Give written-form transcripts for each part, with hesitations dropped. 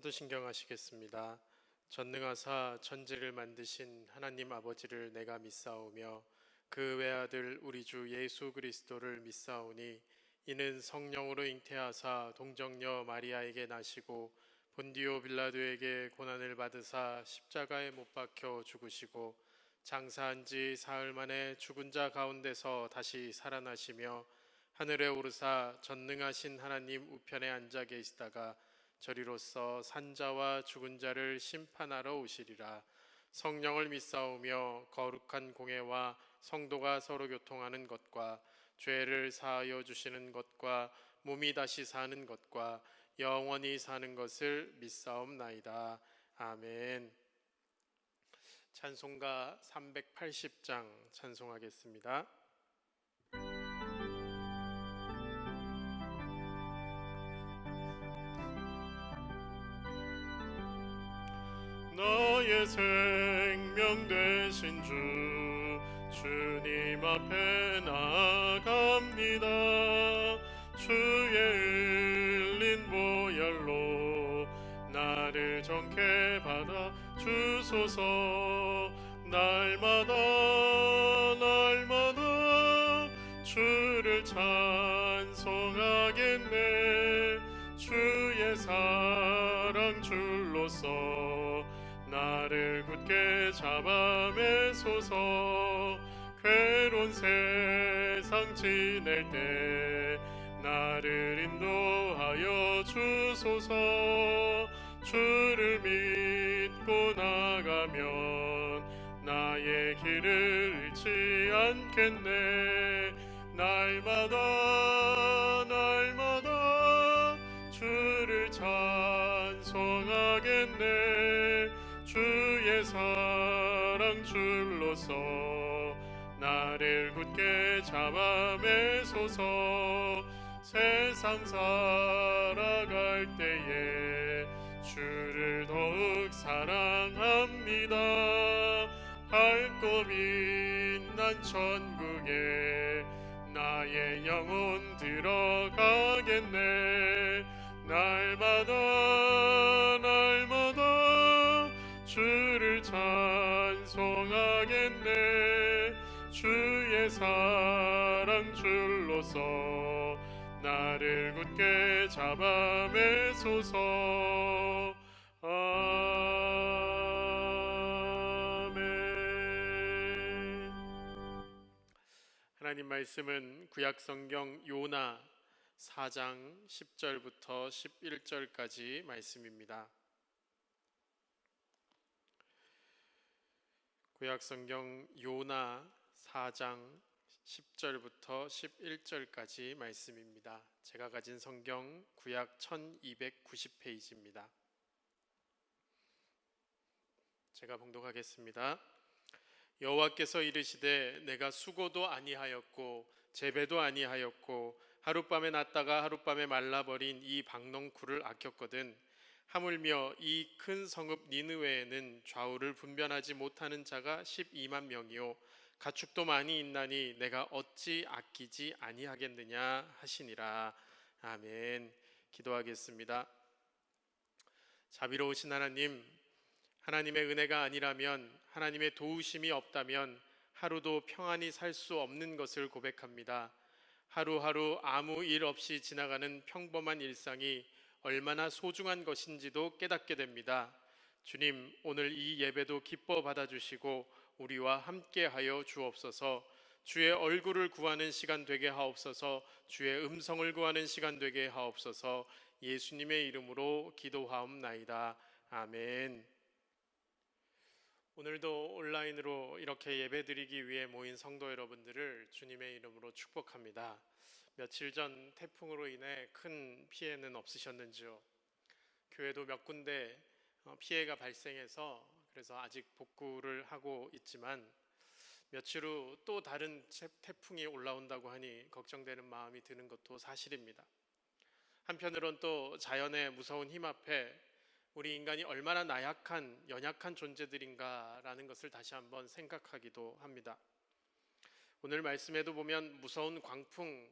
사도신경 하시겠습니다. 전능하사 천지를 만드신 하나님 아버지를 내가 믿사오며 그 외아들 우리 주 예수 그리스도를 믿사오니 이는 성령으로 잉태하사 동정녀 마리아에게 나시고 본디오 빌라도에게 고난을 받으사 십자가에 못 박혀 죽으시고 장사한 지 사흘 만에 죽은 자 가운데서 다시 살아나시며 하늘에 오르사 전능하신 하나님 우편에 앉아 계시다가 저리로서 산자와 죽은 자를 심판하러 오시리라. 성령을 믿사오며 거룩한 공회와 성도가 서로 교통하는 것과 죄를 사하여 주시는 것과 몸이 다시 사는 것과 영원히 사는 것을 믿사옵나이다. 아멘. 찬송가 380장 찬송하겠습니다. 나의 생명 되신 주 주님 앞에 나아갑니다. 주의 흘린 보혈로 나를 정케 받아 주소서. 날마다 주를 찬송하겠네. 주의 사랑 줄로서 나를 굳게 잡아 매소서. 괴로운 세상 지낼 때 나를 인도하여 주소서. 주를 믿고 나가면 나의 길을 잃지 않겠네. 날마다 주를 찬송하겠네. 주의 사랑 줄로서 나를 굳게 잡아 매소서. 세상 살아갈 때에 주를 더욱 사랑합니다. 밝고 빛난 천국에 나의 영혼 들어가겠네. 날마다 주를 찬송하겠네. 주의 사랑 줄로서 나를 굳게 잡아 매소서. 아멘. 하나님 말씀은 구약성경 요나 4장 10절부터 11절까지 말씀입니다. 구약성경 요나 4장 10절부터 11절까지 말씀입니다. 제가 가진 성경 구약 1290페이지입니다. 제가 봉독하겠습니다. 여호와께서 이르시되 내가 수고도 아니하였고 재배도 아니하였고 하룻밤에 났다가 하룻밤에 말라버린 이 박농쿨을 아꼈거든. 하물며 이 큰 성읍 니느웨에는 좌우를 분별하지 못하는 자가 12만 명이요 가축도 많이 있나니 내가 어찌 아끼지 아니하겠느냐 하시니라. 아멘. 기도하겠습니다. 자비로우신 하나님, 하나님의 은혜가 아니라면, 하나님의 도우심이 없다면 하루도 평안히 살 수 없는 것을 고백합니다. 하루하루 아무 일 없이 지나가는 평범한 일상이 얼마나 소중한 것인지도 깨닫게 됩니다. 주님, 오늘 이 예배도 기뻐 받아주시고 우리와 함께하여 주옵소서. 주의 얼굴을 구하는 시간 되게 하옵소서. 주의 음성을 구하는 시간 되게 하옵소서. 예수님의 이름으로 기도하옵나이다. 아멘. 오늘도 온라인으로 이렇게 예배드리기 위해 모인 성도 여러분들을 주님의 이름으로 축복합니다. 며칠 전 태풍으로 인해 큰 피해는 없으셨는지요? 교회도 몇 군데 피해가 발생해서 그래서 아직 복구를 하고 있지만 며칠 후 또 다른 태풍이 올라온다고 하니 걱정되는 마음이 드는 것도 사실입니다. 한편으론 또 자연의 무서운 힘 앞에 우리 인간이 얼마나 연약한 존재들인가라는 것을 다시 한번 생각하기도 합니다. 오늘 말씀에도 보면 무서운 광풍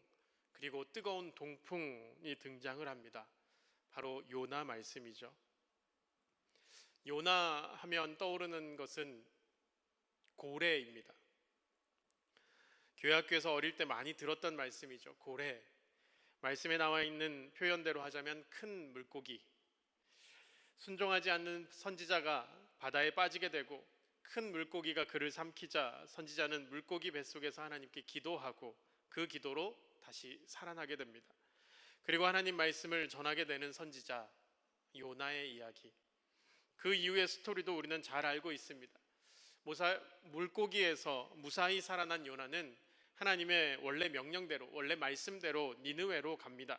그리고 뜨거운 동풍이 등장을 합니다. 바로 요나 말씀이죠. 요나 하면 떠오르는 것은 고래입니다. 교회학교에서 어릴 때 많이 들었던 말씀이죠. 고래. 말씀에 나와 있는 표현대로 하자면 큰 물고기. 순종하지 않는 선지자가 바다에 빠지게 되고 큰 물고기가 그를 삼키자 선지자는 물고기 뱃속에서 하나님께 기도하고 그 기도로 다시 살아나게 됩니다. 그리고 하나님 말씀을 전하게 되는 선지자 요나의 이야기. 그 이후의 스토리도 우리는 잘 알고 있습니다. 물고기에서 무사히 살아난 요나는 하나님의 원래 명령대로, 원래 말씀대로 니느웨로 갑니다.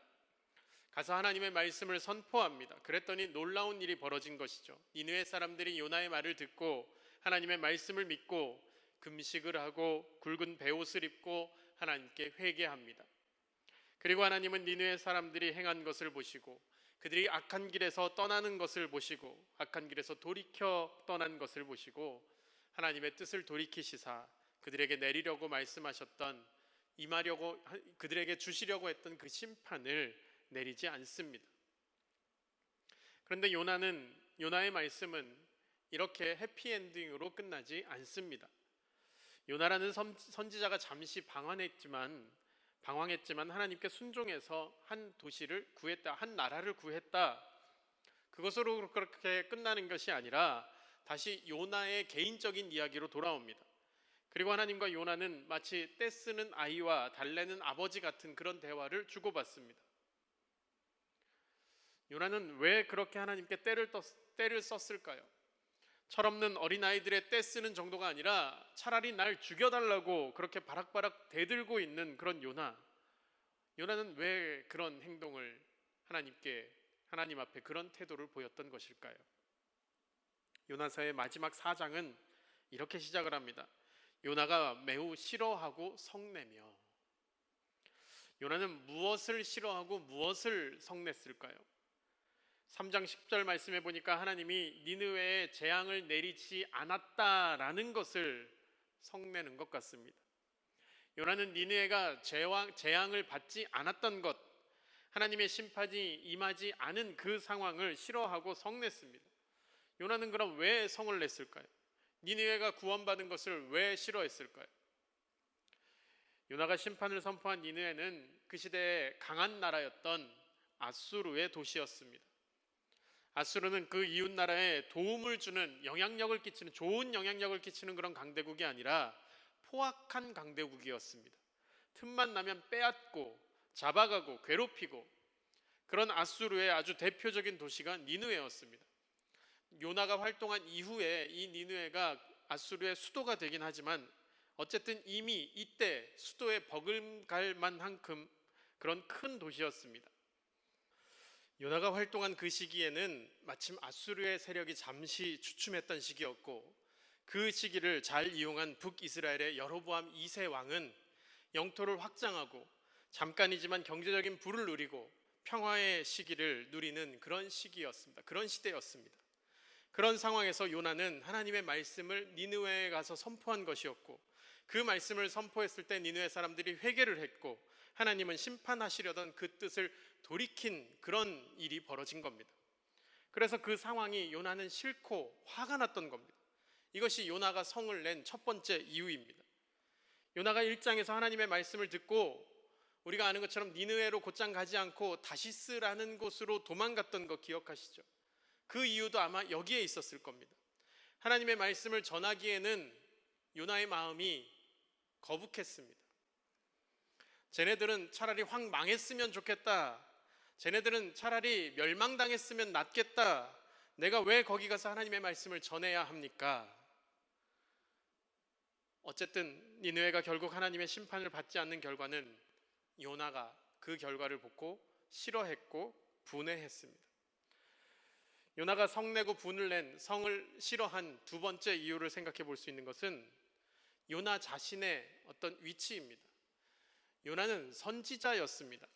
가서 하나님의 말씀을 선포합니다. 그랬더니 놀라운 일이 벌어진 것이죠. 니느웨 사람들이 요나의 말을 듣고 하나님의 말씀을 믿고 금식을 하고 굵은 베옷을 입고 하나님께 회개합니다. 그리고 하나님은 니느웨 사람들이 행한 것을 보시고 그들이 악한 길에서 떠나는 것을 보시고 악한 길에서 돌이켜 떠난 것을 보시고 하나님의 뜻을 돌이키시사 그들에게 내리려고 말씀하셨던 임하려고 그들에게 주시려고 했던 그 심판을 내리지 않습니다. 그런데 요나의 말씀은 이렇게 해피엔딩으로 끝나지 않습니다. 요나라는 선지자가 잠시 방황했지만 하나님께 순종해서 한 도시를 구했다, 한 나라를 구했다. 그것으로 그렇게 끝나는 것이 아니라 다시 요나의 개인적인 이야기로 돌아옵니다. 그리고 하나님과 요나는 마치 떼쓰는 아이와 달래는 아버지 같은 그런 대화를 주고받습니다. 요나는 왜 그렇게 하나님께 때를 썼을까요? 철없는 어린아이들의 떼쓰는 정도가 아니라 차라리 날 죽여달라고 그렇게 바락바락 대들고 있는 그런 요나는 왜 그런 행동을 하나님 앞에 그런 태도를 보였던 것일까요? 요나서의 마지막 4장은 이렇게 시작을 합니다. 요나가 매우 싫어하고 성내며. 요나는 무엇을 싫어하고 무엇을 성냈을까요? 3장 10절 말씀해 보니까 하나님이 니느웨에 재앙을 내리지 않았다라는 것을 성내는 것 같습니다. 요나는 니느웨가 재앙을 받지 않았던 것, 하나님의 심판이 임하지 않은 그 상황을 싫어하고 성냈습니다. 요나는 그럼 왜 성을 냈을까요? 니느웨가 구원받은 것을 왜 싫어했을까요? 요나가 심판을 선포한 니느웨는 그 시대의 강한 나라였던 아수르의 도시였습니다. 아수르는 그 이웃 나라에 도움을 주는 좋은 영향력을 끼치는 그런 강대국이 아니라 포악한 강대국이었습니다. 틈만 나면 빼앗고 잡아가고 괴롭히고 그런 아수르의 아주 대표적인 도시가 니느웨였습니다. 요나가 활동한 이후에 이 니느웨가 아수르의 수도가 되긴 하지만 어쨌든 이미 이때 수도에 버금갈 만큼 그런 큰 도시였습니다. 요나가 활동한 그 시기에는 마침 아수르의 세력이 잠시 주춤했던 시기였고 그 시기를 잘 이용한 북이스라엘의 여로보암 2세 왕은 영토를 확장하고 잠깐이지만 경제적인 부를 누리고 평화의 시기를 누리는 그런 시기였습니다. 그런 시대였습니다. 그런 상황에서 요나는 하나님의 말씀을 니느웨에 가서 선포한 것이었고 그 말씀을 선포했을 때 니느웨 사람들이 회개를 했고 하나님은 심판하시려던 그 뜻을 돌이킨 그런 일이 벌어진 겁니다. 그래서 그 상황이 요나는 싫고 화가 났던 겁니다. 이것이 요나가 성을 낸 첫 번째 이유입니다. 요나가 1장에서 하나님의 말씀을 듣고 우리가 아는 것처럼 니느웨로 곧장 가지 않고 다시스라는 곳으로 도망갔던 거 기억하시죠? 그 이유도 아마 여기에 있었을 겁니다. 하나님의 말씀을 전하기에는 요나의 마음이 거북했습니다. 쟤네들은 차라리 확 망했으면 좋겠다. 쟤네들은 차라리 멸망당했으면 낫겠다. 내가 왜 거기 가서 하나님의 말씀을 전해야 합니까? 어쨌든 니느웨가 결국 하나님의 심판을 받지 않는 결과는 요나가 그 결과를 보고 싫어했고 분해했습니다. 요나가 성내고 분을 낸 성을 싫어한 두 번째 이유를 생각해 볼 수 있는 것은 요나 자신의 어떤 위치입니다. 요나는 선지자였습니다.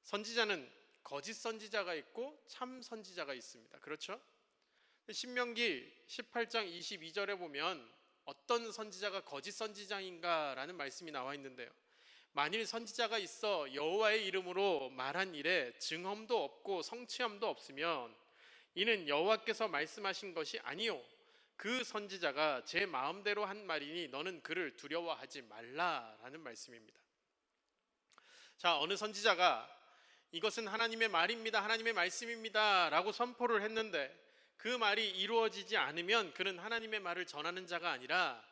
선지자는 거짓 선지자가 있고 참 선지자가 있습니다. 그렇죠? 신명기 18장 22절에 보면 어떤 선지자가 거짓 선지자인가라는 말씀이 나와 있는데요. 만일 선지자가 있어 여호와의 이름으로 말한 일에 증언도 없고 성취함도 없으면 이는 여호와께서 말씀하신 것이 아니요 그 선지자가 제 마음대로 한 말이니 너는 그를 두려워하지 말라라는 말씀입니다. 자, 어느 선지자가 이것은 하나님의 말입니다, 하나님의 말씀입니다 라고 선포를 했는데 그 말이 이루어지지 않으면 그는 하나님의 말을 전하는 자가 아니라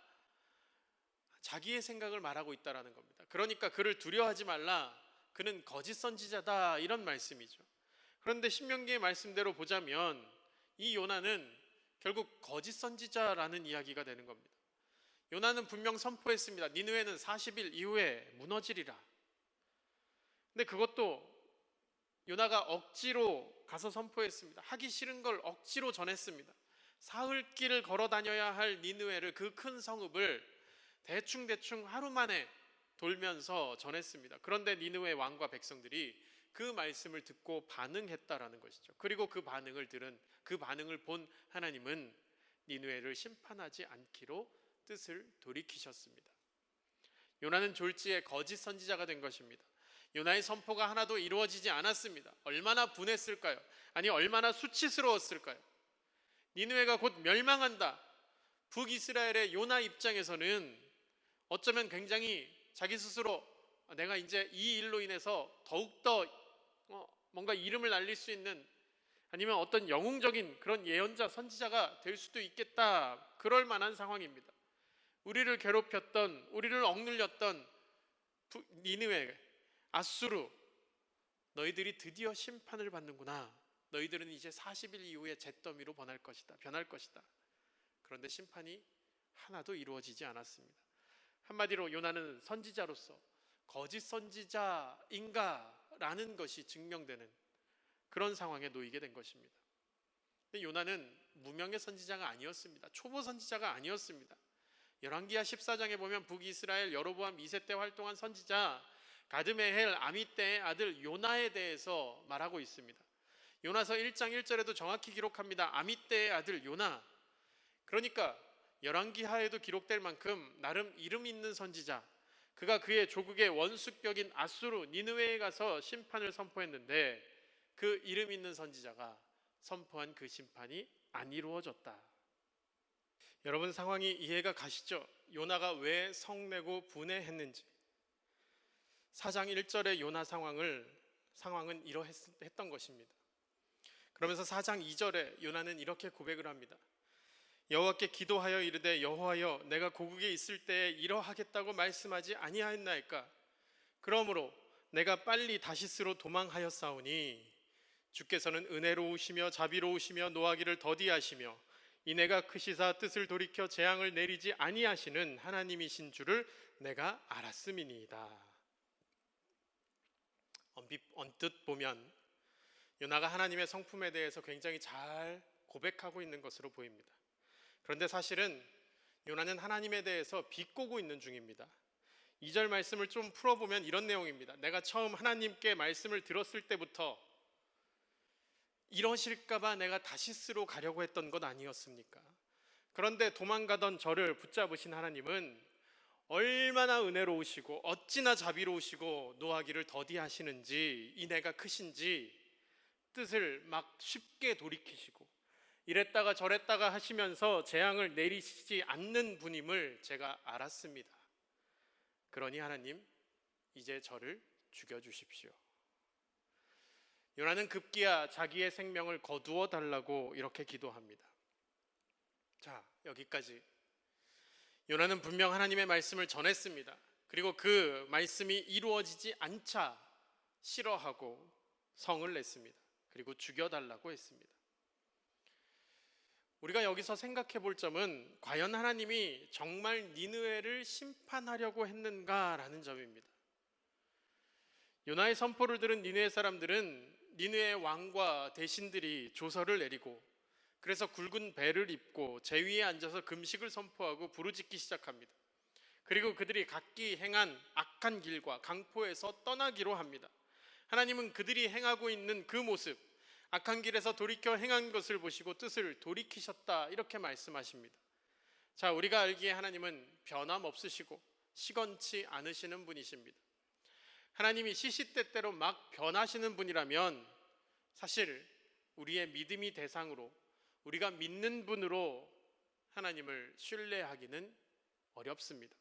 자기의 생각을 말하고 있다라는 겁니다. 그러니까 그를 두려워하지 말라, 그는 거짓 선지자다, 이런 말씀이죠. 그런데 신명기의 말씀대로 보자면 이 요나는 결국 거짓 선지자라는 이야기가 되는 겁니다. 요나는 분명 선포했습니다. 니느웨는 40일 이후에 무너지리라. 근데 그것도 요나가 억지로 가서 선포했습니다. 하기 싫은 걸 억지로 전했습니다. 사흘길을 걸어 다녀야 할 니느웨를, 그 큰 성읍을 대충 하루 만에 돌면서 전했습니다. 그런데 니느웨 왕과 백성들이 그 말씀을 듣고 반응했다라는 것이죠. 그리고 그 반응을 본 하나님은 니느웨를 심판하지 않기로 뜻을 돌이키셨습니다. 요나는 졸지에 거짓 선지자가 된 것입니다. 요나의 선포가 하나도 이루어지지 않았습니다. 얼마나 분했을까요? 아니, 얼마나 수치스러웠을까요? 니느웨가 곧 멸망한다. 북이스라엘의 요나 입장에서는 어쩌면 굉장히 자기 스스로 내가 이제 이 일로 인해서 더욱더 뭔가 이름을 날릴 수 있는, 아니면 어떤 영웅적인 그런 예언자, 선지자가 될 수도 있겠다, 그럴 만한 상황입니다. 우리를 괴롭혔던, 우리를 억눌렸던 니느웨, 아수르, 너희들이 드디어 심판을 받는구나. 너희들은 이제 40일 이후에 잿더미로 변할 것이다. 그런데 심판이 하나도 이루어지지 않았습니다. 한마디로 요나는 선지자로서 거짓 선지자인가 라는 것이 증명되는 그런 상황에 놓이게 된 것입니다. 근데 요나는 무명의 선지자가 아니었습니다. 초보 선지자가 아니었습니다. 열왕기하 14장에 보면 북이스라엘 여로보암 2세 때 활동한 선지자 가드메헬 아미떼의 아들 요나에 대해서 말하고 있습니다. 요나서 1장 1절에도 정확히 기록합니다. 아미떼의 아들 요나. 그러니까 열왕기하에도 기록될 만큼 나름 이름 있는 선지자, 그가 그의 조국의 원수격인 아수르 니느웨에 가서 심판을 선포했는데 그 이름 있는 선지자가 선포한 그 심판이 안 이루어졌다. 여러분, 상황이 이해가 가시죠? 요나가 왜 성내고 분해했는지. 4장 1절의 요나 상황은 이러했던 것입니다. 그러면서 4장 2절에 요나는 이렇게 고백을 합니다. 여호와께 기도하여 이르되 여호와여, 내가 고국에 있을 때에 이러하겠다고 말씀하지 아니하였나이까? 그러므로 내가 빨리 다시스로 도망하였사오니 주께서는 은혜로우시며 자비로우시며 노하기를 더디하시며 이내가 크시사 뜻을 돌이켜 재앙을 내리지 아니하시는 하나님이신 줄을 내가 알았음이니이다. 언뜻 보면 요나가 하나님의 성품에 대해서 굉장히 잘 고백하고 있는 것으로 보입니다. 그런데 사실은 요나는 하나님에 대해서 비꼬고 있는 중입니다. 2절 말씀을 좀 풀어보면 이런 내용입니다. 내가 처음 하나님께 말씀을 들었을 때부터 이러실까봐 내가 다시스로 가려고 했던 것 아니었습니까? 그런데 도망가던 저를 붙잡으신 하나님은 얼마나 은혜로우시고 어찌나 자비로우시고 노하기를 더디하시는지, 이내가 크신지 뜻을 막 쉽게 돌이키시고 이랬다가 저랬다가 하시면서 재앙을 내리시지 않는 분임을 제가 알았습니다. 그러니 하나님, 이제 저를 죽여주십시오. 요나는 급기야 자기의 생명을 거두어 달라고 이렇게 기도합니다. 자, 여기까지. 요나는 분명 하나님의 말씀을 전했습니다. 그리고 그 말씀이 이루어지지 않자 싫어하고 성을 냈습니다. 그리고 죽여달라고 했습니다. 우리가 여기서 생각해 볼 점은 과연 하나님이 정말 니느웨를 심판하려고 했는가라는 점입니다. 요나의 선포를 들은 니느웨 사람들은 니느웨 왕과 대신들이 조서를 내리고 그래서 굵은 배를 입고 제위에 앉아서 금식을 선포하고 부르짖기 시작합니다. 그리고 그들이 각기 행한 악한 길과 강포에서 떠나기로 합니다. 하나님은 그들이 행하고 있는 그 모습, 악한 길에서 돌이켜 행한 것을 보시고 뜻을 돌이키셨다, 이렇게 말씀하십니다. 자, 우리가 알기에 하나님은 변함없으시고 시건치 않으시는 분이십니다. 하나님이 시시때때로 막 변하시는 분이라면 사실 우리의 믿음이 대상으로 우리가 믿는 분으로 하나님을 신뢰하기는 어렵습니다.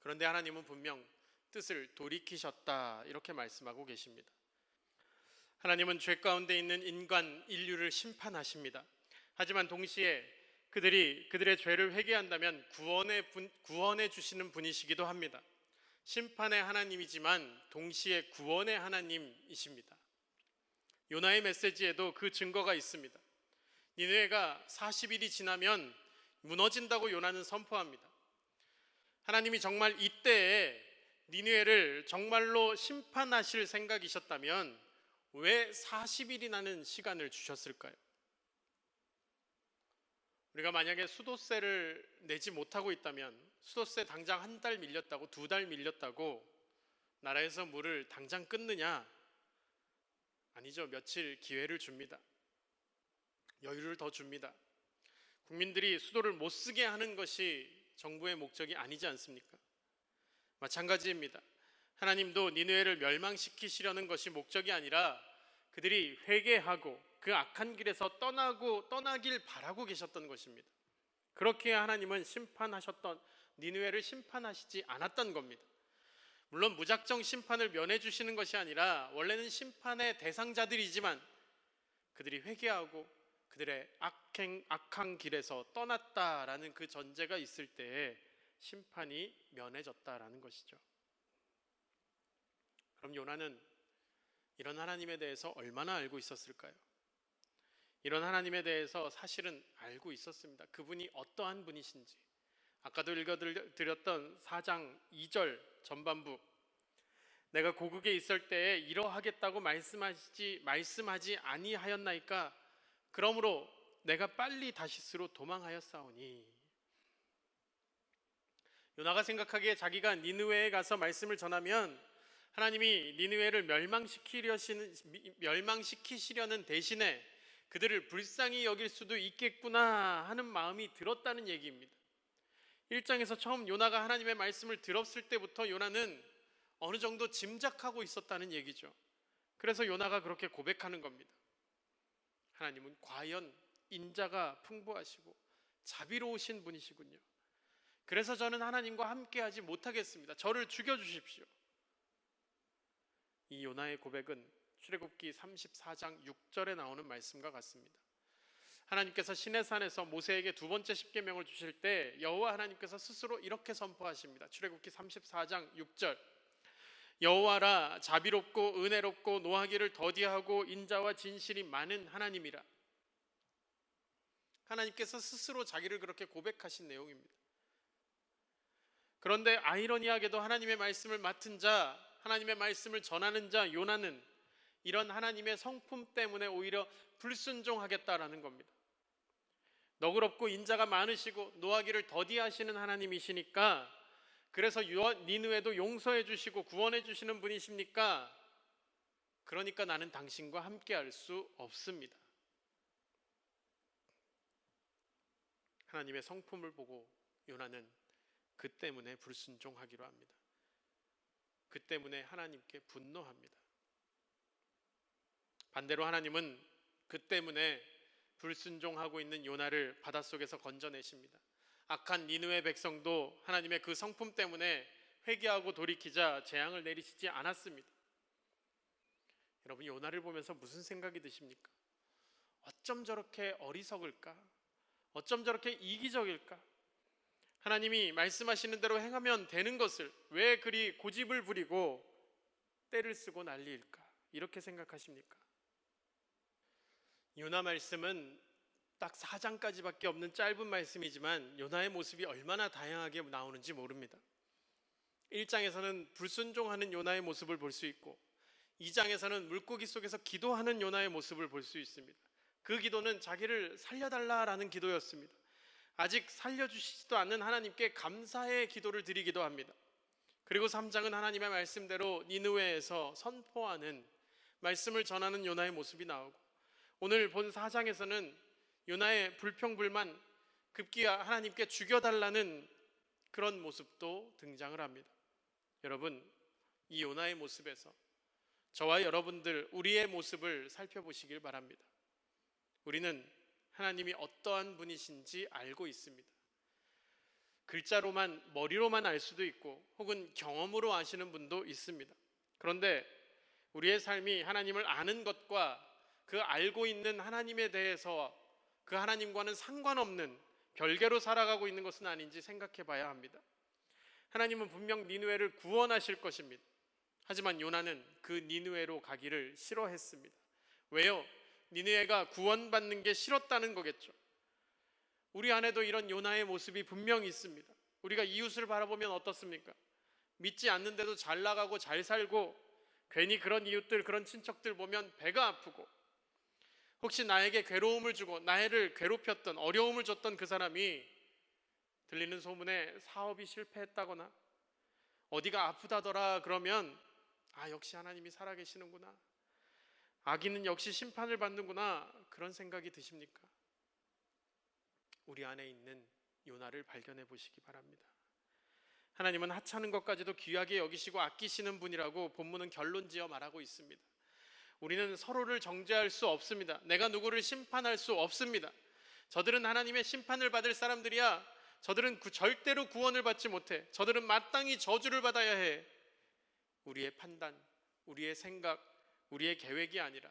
그런데 하나님은 분명 뜻을 돌이키셨다 이렇게 말씀하고 계십니다. 하나님은 죄 가운데 있는 인류를 심판하십니다. 하지만 동시에 그들의 죄를 회개한다면 구원해 주시는 분이시기도 합니다. 심판의 하나님이지만 동시에 구원의 하나님이십니다. 요나의 메시지에도 그 증거가 있습니다. 니느웨가 40일이 지나면 무너진다고 요나는 선포합니다. 하나님이 정말 이때에 니느웨를 정말로 심판하실 생각이셨다면 왜 40일이라는 시간을 주셨을까요? 우리가 만약에 수도세를 내지 못하고 있다면 수도세 당장 한 달 밀렸다고, 2달 밀렸다고 나라에서 물을 당장 끊느냐? 아니죠. 며칠 기회를 줍니다. 여유를 더 줍니다. 국민들이 수도를 못 쓰게 하는 것이 정부의 목적이 아니지 않습니까? 마찬가지입니다. 하나님도 니느웨를 멸망시키시려는 것이 목적이 아니라 그들이 회개하고 그 악한 길에서 떠나길 바라고 계셨던 것입니다. 그렇게 하나님은 니느웨를 심판하시지 않았던 겁니다. 물론 무작정 심판을 면해 주시는 것이 아니라 원래는 심판의 대상자들이지만 그들이 회개하고 그들의 악한 길에서 떠났다라는 그 전제가 있을 때에 심판이 면해졌다라는 것이죠. 그럼 요나는 이런 하나님에 대해서 얼마나 알고 있었을까요? 이런 하나님에 대해서 사실은 알고 있었습니다. 그분이 어떠한 분이신지. 아까도 읽어드렸던 4장 2절 전반부, 내가 고국에 있을 때에 이러하겠다고 말씀하지 아니하였나이까? 그러므로 내가 빨리 다시스로 도망하였사오니. 요나가 생각하기에 자기가 니느웨에 가서 말씀을 전하면 하나님이 니느웨를 멸망시키시려는 대신에 그들을 불쌍히 여길 수도 있겠구나 하는 마음이 들었다는 얘기입니다. 1장에서 처음 요나가 하나님의 말씀을 들었을 때부터 요나는 어느 정도 짐작하고 있었다는 얘기죠. 그래서 요나가 그렇게 고백하는 겁니다. 하나님은 과연 인자가 풍부하시고 자비로우신 분이시군요. 그래서 저는 하나님과 함께하지 못하겠습니다. 저를 죽여주십시오. 이 요나의 고백은 출애굽기 34장 6절에 나오는 말씀과 같습니다. 하나님께서 시내산에서 모세에게 두 번째 십계명을 주실 때 여호와 하나님께서 스스로 이렇게 선포하십니다. 출애굽기 34장 6절, 여호와라 자비롭고 은혜롭고 노하기를 더디하고 인자와 진실이 많은 하나님이라. 하나님께서 스스로 자기를 그렇게 고백하신 내용입니다. 그런데 아이러니하게도 하나님의 말씀을 맡은 자, 하나님의 말씀을 전하는 자 요나는 이런 하나님의 성품 때문에 오히려 불순종하겠다라는 겁니다. 너그럽고 인자가 많으시고 노하기를 더디하시는 하나님이시니까, 그래서 니느웨도 용서해 주시고 구원해 주시는 분이십니까? 그러니까 나는 당신과 함께할 수 없습니다. 하나님의 성품을 보고 요나는 그 때문에 불순종하기로 합니다. 그 때문에 하나님께 분노합니다. 반대로 하나님은 그 때문에 불순종하고 있는 요나를 바닷속에서 건져내십니다. 악한 니느웨 백성도 하나님의 그 성품 때문에 회개하고 돌이키자 재앙을 내리시지 않았습니다. 여러분, 요나를 보면서 무슨 생각이 드십니까? 어쩜 저렇게 어리석을까? 어쩜 저렇게 이기적일까? 하나님이 말씀하시는 대로 행하면 되는 것을 왜 그리 고집을 부리고 때를 쓰고 난리일까? 이렇게 생각하십니까? 요나 말씀은 딱 4장까지밖에 없는 짧은 말씀이지만 요나의 모습이 얼마나 다양하게 나오는지 모릅니다. 1장에서는 불순종하는 요나의 모습을 볼 수 있고 2장에서는 물고기 속에서 기도하는 요나의 모습을 볼 수 있습니다. 그 기도는 자기를 살려달라라는 기도였습니다. 아직 살려주시지도 않는 하나님께 감사의 기도를 드리기도 합니다. 그리고 3장은 하나님의 말씀대로 니느웨에서 선포하는, 말씀을 전하는 요나의 모습이 나오고, 오늘 본 4장에서는 요나의 불평불만, 급기야 하나님께 죽여달라는 그런 모습도 등장을 합니다. 여러분, 이 요나의 모습에서 저와 여러분들 우리의 모습을 살펴보시길 바랍니다. 우리는 하나님이 어떠한 분이신지 알고 있습니다. 글자로만, 머리로만 알 수도 있고 혹은 경험으로 아시는 분도 있습니다. 그런데 우리의 삶이 하나님을 아는 것과 그 알고 있는 하나님에 대해서 그 하나님과는 상관없는 별개로 살아가고 있는 것은 아닌지 생각해 봐야 합니다. 하나님은 분명 니느웨를 구원하실 것입니다. 하지만 요나는 그 니느웨로 가기를 싫어했습니다. 왜요? 니느웨가 구원받는 게 싫었다는 거겠죠. 우리 안에도 이런 요나의 모습이 분명히 있습니다. 우리가 이웃을 바라보면 어떻습니까? 믿지 않는데도 잘 나가고 잘 살고 괜히 그런 이웃들, 그런 친척들 보면 배가 아프고, 혹시 나에게 괴로움을 주고 나를 괴롭혔던, 어려움을 줬던 그 사람이 들리는 소문에 사업이 실패했다거나 어디가 아프다더라 그러면 역시 하나님이 살아계시는구나, 악인은 역시 심판을 받는구나, 그런 생각이 드십니까? 우리 안에 있는 요나를 발견해 보시기 바랍니다. 하나님은 하찮은 것까지도 귀하게 여기시고 아끼시는 분이라고 본문은 결론지어 말하고 있습니다. 우리는 서로를 정죄할 수 없습니다. 내가 누구를 심판할 수 없습니다. 저들은 하나님의 심판을 받을 사람들이야. 저들은 절대로 구원을 받지 못해. 저들은 마땅히 저주를 받아야 해. 우리의 판단, 우리의 생각, 우리의 계획이 아니라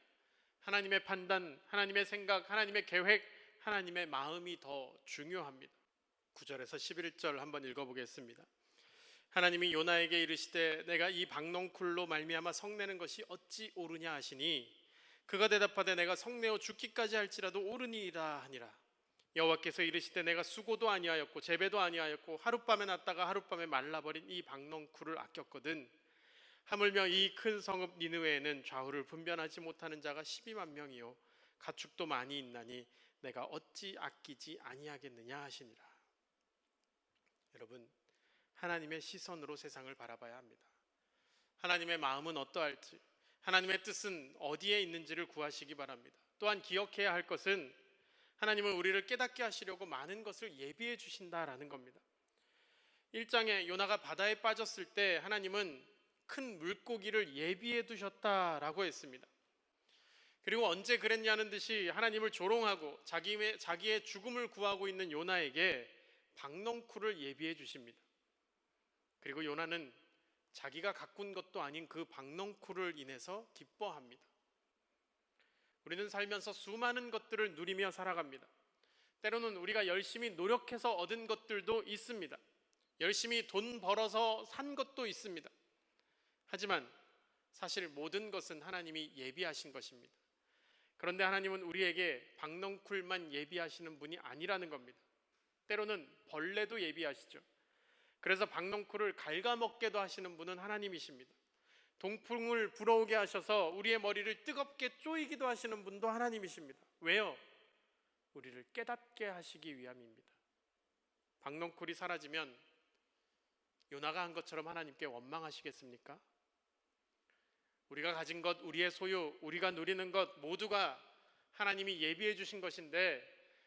하나님의 판단, 하나님의 생각, 하나님의 계획, 하나님의 마음이 더 중요합니다. 9절에서 11절 한번 읽어보겠습니다. 하나님이 요나에게 이르시되 내가 이 박넝쿨로 말미암아 성내는 것이 어찌 옳으냐 하시니 그가 대답하되 내가 성내어 죽기까지 할지라도 옳으니이다 하니라. 여호와께서 이르시되 내가 수고도 아니하였고 재배도 아니하였고 하룻밤에 났다가 하룻밤에 말라버린 이 박넝쿨을 아꼈거든. 하물며 이 큰 성읍 니느웨에는 좌우를 분별하지 못하는 자가 12만 명이요 가축도 많이 있나니 내가 어찌 아끼지 아니하겠느냐 하시니라. 여러분, 하나님의 시선으로 세상을 바라봐야 합니다. 하나님의 마음은 어떠할지, 하나님의 뜻은 어디에 있는지를 구하시기 바랍니다. 또한 기억해야 할 것은 하나님은 우리를 깨닫게 하시려고 많은 것을 예비해 주신다라는 겁니다. 1장에 요나가 바다에 빠졌을 때 하나님은 큰 물고기를 예비해 두셨다라고 했습니다. 그리고 언제 그랬냐는 듯이 하나님을 조롱하고 자기의 죽음을 구하고 있는 요나에게 박넝쿨을 예비해 주십니다. 그리고 요나는 자기가 가꾼 것도 아닌 그 박넝쿨을 인해서 기뻐합니다. 우리는 살면서 수많은 것들을 누리며 살아갑니다. 때로는 우리가 열심히 노력해서 얻은 것들도 있습니다. 열심히 돈 벌어서 산 것도 있습니다. 하지만 사실 모든 것은 하나님이 예비하신 것입니다. 그런데 하나님은 우리에게 박넝쿨만 예비하시는 분이 아니라는 겁니다. 때로는 벌레도 예비하시죠. 그래서 박넝쿨을 갉아먹게도 하시는 분은 하나님이십니다. 동풍을 불어오게 하셔서 우리의 머리를 뜨겁게 쪼이기도 하시는 분도 하나님이십니다. 왜요? 우리를 깨닫게 하시기 위함입니다. 박넝쿨이 사라지면 요나가 한 것처럼 하나님께 원망하시겠습니까? 우리가 가진 것, 우리의 소유, 우리가 누리는 것 모두가 하나님이 예비해 주신 것인데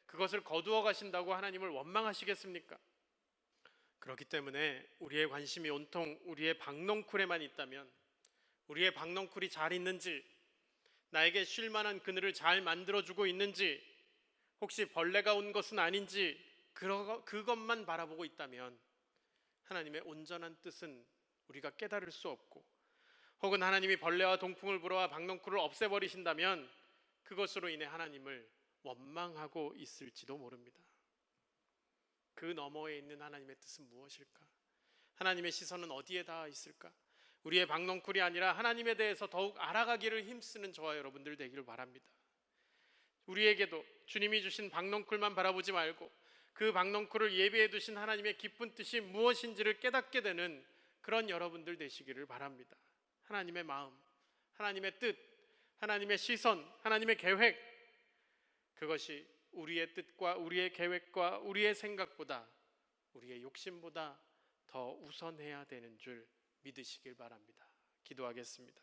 그것을 거두어 가신다고 하나님을 원망하시겠습니까? 그렇기 때문에 우리의 관심이 온통 우리의 박넝쿨에만 있다면, 우리의 박넝쿨이 잘 있는지, 나에게 쉴 만한 그늘을 잘 만들어주고 있는지, 혹시 벌레가 온 것은 아닌지 그것만 바라보고 있다면 하나님의 온전한 뜻은 우리가 깨달을 수 없고, 혹은 하나님이 벌레와 동풍을 불어와 박넝쿨을 없애버리신다면 그것으로 인해 하나님을 원망하고 있을지도 모릅니다. 그 너머에 있는 하나님의 뜻은 무엇일까? 하나님의 시선은 어디에 닿아 있을까? 우리의 박넝쿨이 아니라 하나님에 대해서 더욱 알아가기를 힘쓰는 저와 여러분들 되기를 바랍니다. 우리에게도 주님이 주신 박넝쿨만 바라보지 말고 그 박넝쿨을 예비해 두신 하나님의 기쁜 뜻이 무엇인지를 깨닫게 되는 그런 여러분들 되시기를 바랍니다. 하나님의 마음, 하나님의 뜻, 하나님의 시선, 하나님의 계획, 그것이 우리의 뜻과 우리의 계획과 우리의 생각보다, 우리의 욕심보다 더 우선해야 되는 줄 믿으시길 바랍니다. 기도하겠습니다.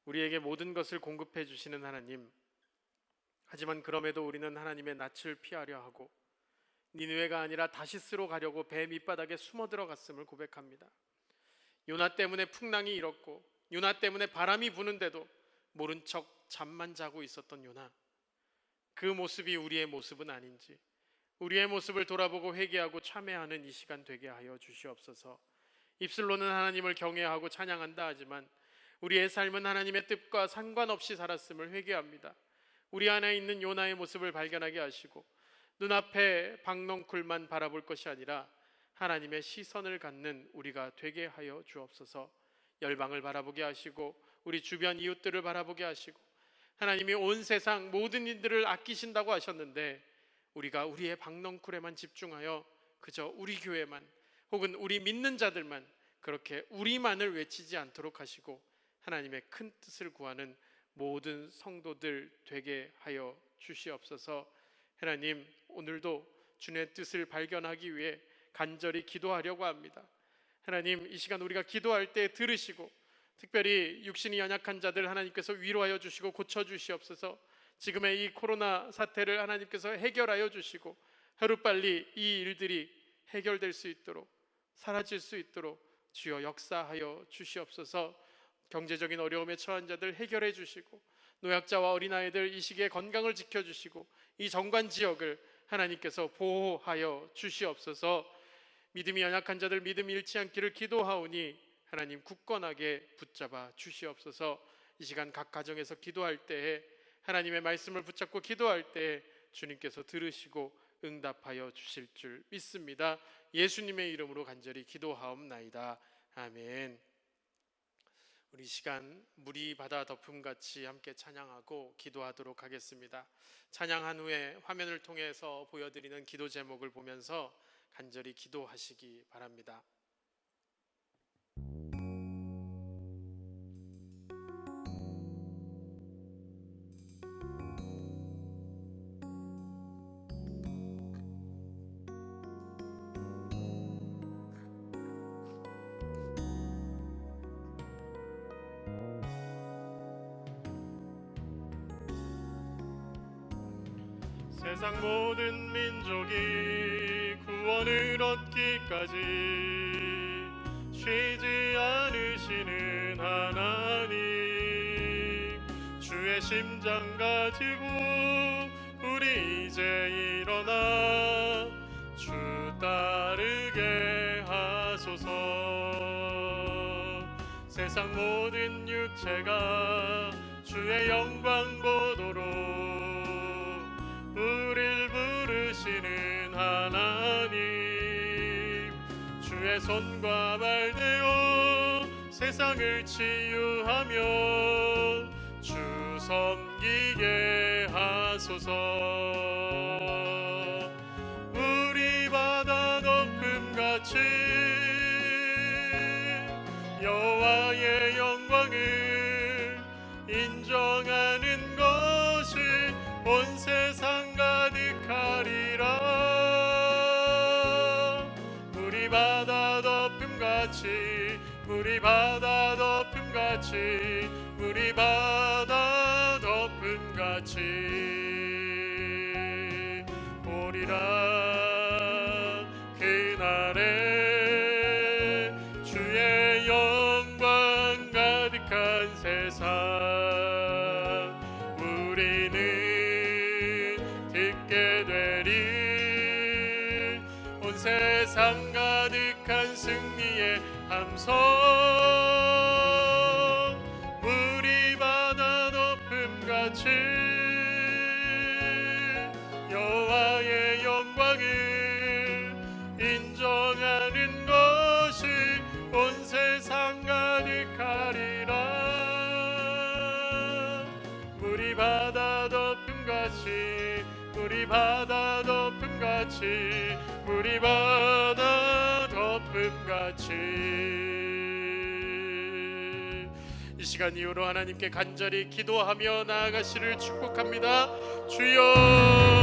우리에게 모든 것을 공급해 주시는 하나님, 하지만 그럼에도 우리는 하나님의 낯을 피하려 하고 니느웨가 아니라 다시스로 가려고 배 밑바닥에 숨어 들어갔음을 고백합니다. 요나 때문에 풍랑이 일었고 요나 때문에 바람이 부는데도 모른 척 잠만 자고 있었던 요나, 그 모습이 우리의 모습은 아닌지 우리의 모습을 돌아보고 회개하고 참회하는 이 시간 되게 하여 주시옵소서. 입술로는 하나님을 경외하고 찬양한다 하지만 우리의 삶은 하나님의 뜻과 상관없이 살았음을 회개합니다. 우리 안에 있는 요나의 모습을 발견하게 하시고 눈앞에 박넝쿨만 바라볼 것이 아니라 하나님의 시선을 갖는 우리가 되게 하여 주옵소서. 열방을 바라보게 하시고 우리 주변 이웃들을 바라보게 하시고, 하나님이 온 세상 모든 이들을 아끼신다고 하셨는데 우리가 우리의 박넝쿨에만 집중하여 그저 우리 교회만 혹은 우리 믿는 자들만 그렇게 우리만을 외치지 않도록 하시고 하나님의 큰 뜻을 구하는 모든 성도들 되게 하여 주시옵소서. 하나님, 오늘도 주님의 뜻을 발견하기 위해 간절히 기도하려고 합니다. 하나님, 이 시간 우리가 기도할 때 들으시고 특별히 육신이 연약한 자들 하나님께서 위로하여 주시고 고쳐주시옵소서. 지금의 이 코로나 사태를 하나님께서 해결하여 주시고 하루빨리 이 일들이 해결될 수 있도록 사라질 수 있도록 주여 역사하여 주시옵소서. 경제적인 어려움에 처한 자들 해결해 주시고 노약자와 어린아이들 이 시기에 건강을 지켜주시고 이 정관 지역을 하나님께서 보호하여 주시옵소서. 믿음이 연약한 자들 믿음이 잃지 않기를 기도하오니 하나님 굳건하게 붙잡아 주시옵소서. 이 시간 각 가정에서 기도할 때에 하나님의 말씀을 붙잡고 기도할 때에 주님께서 들으시고 응답하여 주실 줄 믿습니다. 예수님의 이름으로 간절히 기도하옵나이다. 아멘. 우리 시간 물이 바다 덮음같이 함께 찬양하고 기도하도록 하겠습니다. 찬양한 후에 화면을 통해서 보여드리는 기도 제목을 보면서 간절히 기도하시기 바랍니다. 세상 모든 민족이 구원을 얻기까지 쉬지 않으시는 하나님, 주의 심장 가지고 우리 이제 일어나 주 따르게 하소서. 세상 모든 육체가 주의 영광 보도록 우릴 부르시는 하나님, 주의 손과 발 되어 세상을 치유하며 주 섬기게 하소서. 우리 바다 덮음같이 여호와의 영광을 인정하는 것이 온 세상 가득하리라. 우리 바다 덮음같이 우리 바다 덮음같이 우리 바다 덮음같이 오리라. 그날에 주의 영광 가득한 세상 우리는 듣게 되리. 온 세상 가득한 승리의 함성. 우리 바다 덮음같이 여호와의 영광을 인정하는 것이 온 세상 가득하리라. 우리 바다 덮음같이 우리 바다 덮음같이 우리 바다 덮음같이. 이 시간 이후로 하나님께 간절히 기도하며 나아가시를 축복합니다. 주여